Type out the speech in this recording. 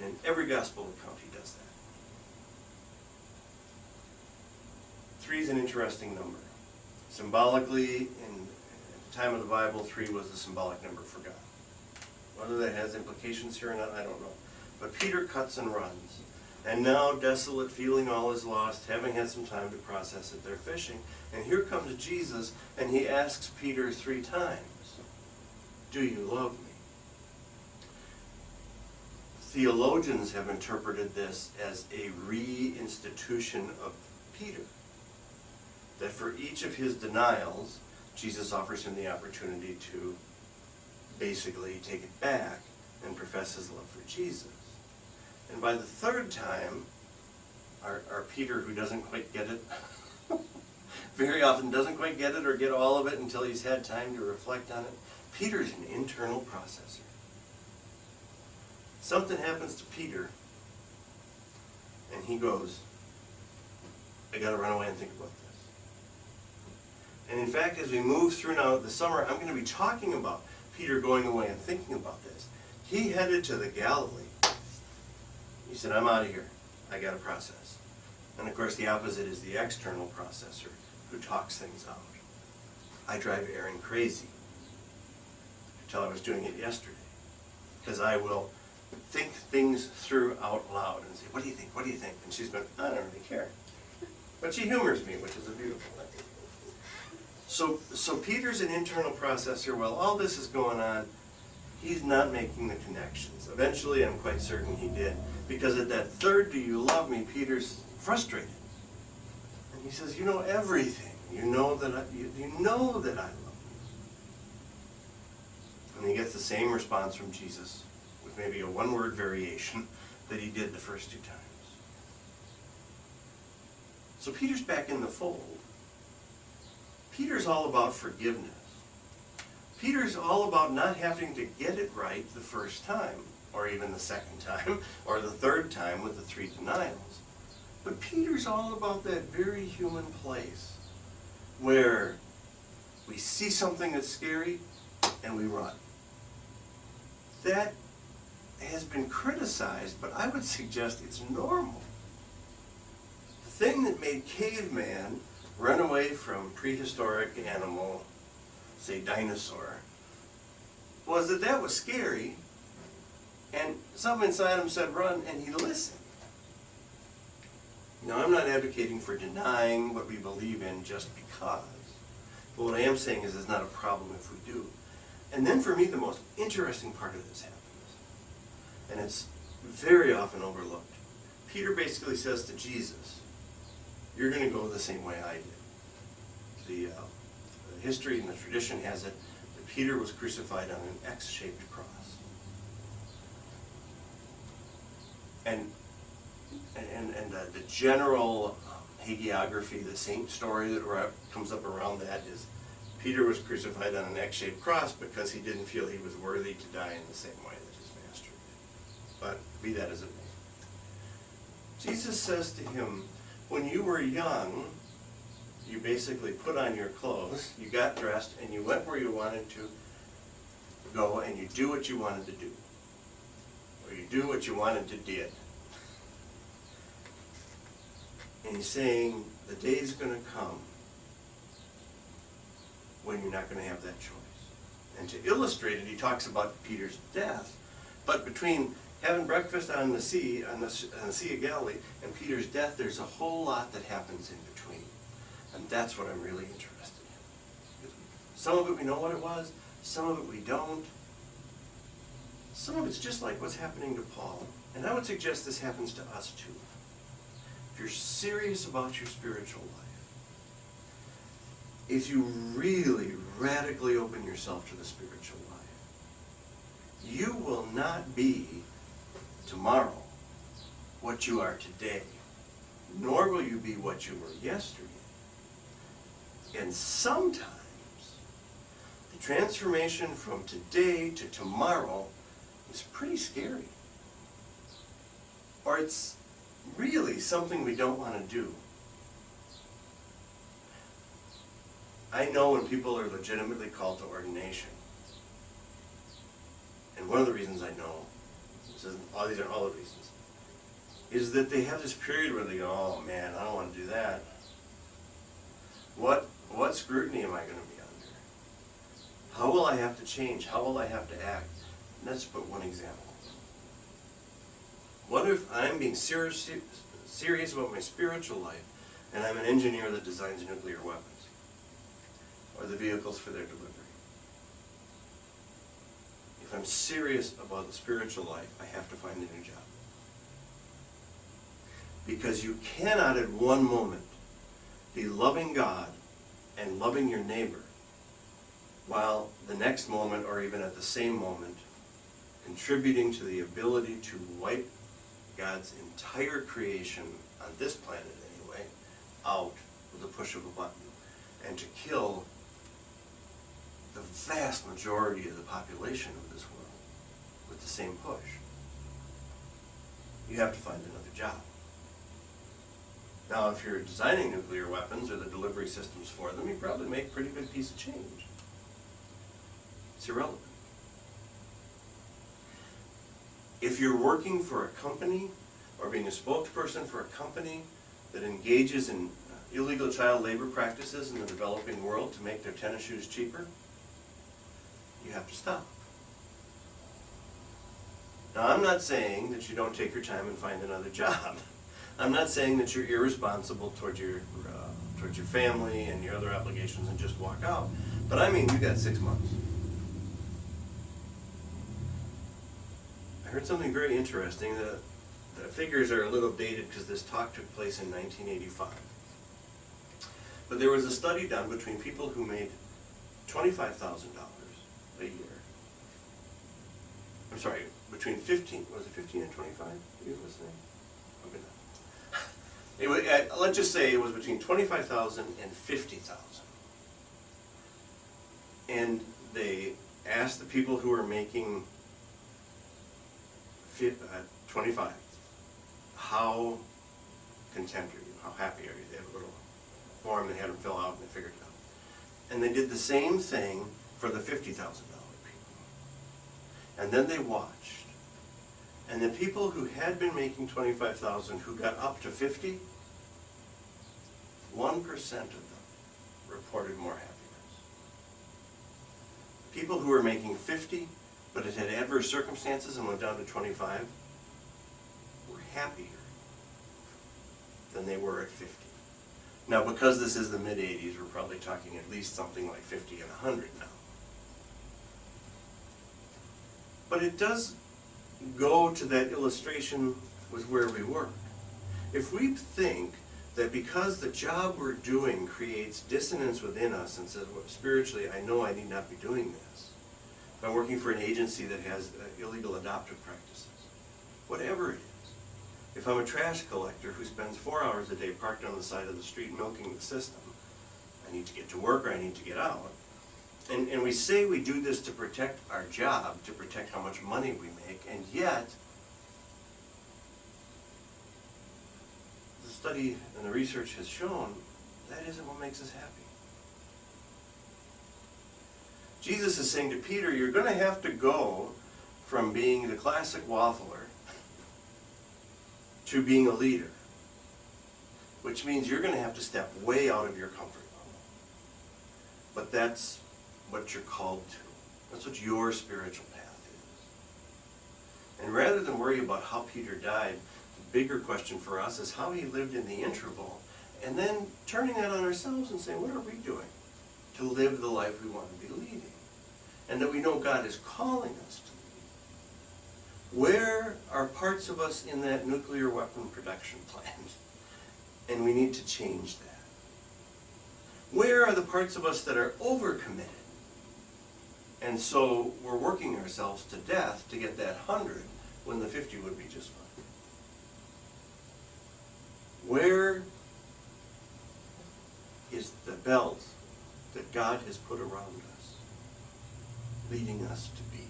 And in every gospel account he does that. 3 is an interesting number. Symbolically, at the time of the Bible, 3 was the symbolic number for God. Whether that has implications here or not, I don't know. But Peter cuts and runs. And now, desolate, feeling all is lost, having had some time to process it, they're fishing. And here comes Jesus, and he asks Peter 3 times, "Do you love me?" Theologians have interpreted this as a reinstitution of Peter. That for each of his denials, Jesus offers him the opportunity to basically take it back and profess his love for Jesus. And by the 3rd time, our Peter, who doesn't quite get it, very often doesn't quite get it or get all of it until he's had time to reflect on it, Peter's an internal processor. Something happens to Peter, and he goes, "I got to run away and think about this." And in fact, as we move through now the summer, I'm going to be talking about Peter going away and thinking about this. He headed to the Galilee. He said, "I'm out of here. I got to process." And of course, the opposite is the external processor who talks things out. I drive Erin crazy. Until I was doing it yesterday. Because I will think things through out loud and say, "What do you think? What do you think?" And she's going, "I don't really care." But she humors me, which is a beautiful thing. So Peter's an internal processor. While all this is going on, he's not making the connections. Eventually, I'm quite certain he did. Because at that 3rd, "Do you love me?" Peter's frustrated. And he says, "You know everything. You know that I love you." And he gets the same response from Jesus, with maybe a 1-word variation, that he did the first 2 times. So Peter's back in the fold. Peter's all about forgiveness. Peter's all about not having to get it right the first time, or even the 2nd time, or the 3rd time with the 3 denials. But Peter's all about that very human place where we see something that's scary and we run. That has been criticized, but I would suggest it's normal. The thing that made caveman run away from prehistoric animal, say dinosaur, was that was scary, and something inside him said run, and he listened. Now, I'm not advocating for denying what we believe in just because, but what I am saying is it's not a problem if we do. And then for me, the most interesting part of this happens, and it's very often overlooked. Peter basically says to Jesus, "You're going to go the same way I did." The history and the tradition has it that Peter was crucified on an X-shaped cross. And the general hagiography, the saint story that comes up around that is Peter was crucified on an X-shaped cross because he didn't feel he was worthy to die in the same way that his master did. But be that as it may. Jesus says to him, "When you were young, you basically put on your clothes, you got dressed, and you went where you wanted to go, and you do what you wanted to do. Or you do what you wanted to did." And he's saying the day's going to come when you're not going to have that choice. And to illustrate it, he talks about Peter's death. But between having breakfast on the sea, on the Sea of Galilee, and Peter's death, there's a whole lot that happens in between. And that's what I'm really interested in. Some of it we know what it was, some of it we don't. Some of it's just like what's happening to Paul. And I would suggest this happens to us too. If you're serious about your spiritual life, if you really radically open yourself to the spiritual life, you will not be tomorrow what you are today, nor will you be what you were yesterday. And sometimes the transformation from today to tomorrow is pretty scary. Or it's really something we don't want to do. I know when people are legitimately called to ordination. And one of the reasons I know is these aren't all the reasons, is that they have this period where they go, oh man, I don't want to do that. What scrutiny am I going to be under? How will I have to change? How will I have to act? And that's but one example. What if I'm being serious about my spiritual life, and I'm an engineer that designs nuclear weapons, or the vehicles for their delivery? If I'm serious about the spiritual life, I have to find a new job. Because you cannot at one moment be loving God and loving your neighbor, while the next moment, or even at the same moment, contributing to the ability to wipe God's entire creation, on this planet anyway, out with a push of a button, and to kill the vast majority of the population of this world with the same push. You have to find another job. Now, if you're designing nuclear weapons or the delivery systems for them, you probably make a pretty good piece of change. It's irrelevant. If you're working for a company or being a spokesperson for a company that engages in illegal child labor practices in the developing world to make their tennis shoes cheaper, you have to stop. Now, I'm not saying that you don't take your time and find another job. I'm not saying that you're irresponsible towards your family and your other obligations and just walk out. But I mean, you got 6 months. I heard something very interesting. The figures are a little dated because this talk took place in 1985. But there was a study done between people who made $25,000 a year. I'm sorry, between 15, was it 15 and 25? Are you listening? Okay, no. It was, let's just say it was between 25,000 and 50,000. And they asked the people who were making 25, how content are you? How happy are you? They had a little form they had them fill out and they figured it out. And they did the same thing for the $50,000 people. And then they watched. And the people who had been making 25,000 who got up to 50, 1% of them reported more happiness. People who were making 50 but it had adverse circumstances and went down to 25 were happier than they were at 50. Now, because this is the mid-80s, we're probably talking at least something like 50 and 100 now. But it does go to that illustration with where we work. If we think that because the job we're doing creates dissonance within us and says, well, spiritually, I know I need not be doing this. If I'm working for an agency that has illegal adoptive practices, whatever it is. If I'm a trash collector who spends 4 hours a day parked on the side of the street milking the system, I need to get to work or I need to get out. And we say we do this to protect our job, to protect how much money we make, and yet the study and the research has shown that isn't what makes us happy. Jesus is saying to Peter, you're going to have to go from being the classic waffler to being a leader, which means you're going to have to step way out of your comfort level. But that's what you're called to. That's what your spiritual path is. And rather than worry about how Peter died, the bigger question for us is how he lived in the interval, and then turning that on ourselves and saying, what are we doing to live the life we want to be leading? And that we know God is calling us to lead. Where are parts of us in that nuclear weapon production plant? And we need to change that. Where are the parts of us that are overcommitted? And so we're working ourselves to death to get that 100 when the 50 would be just fine. Where is the belt that God has put around us, leading us to be?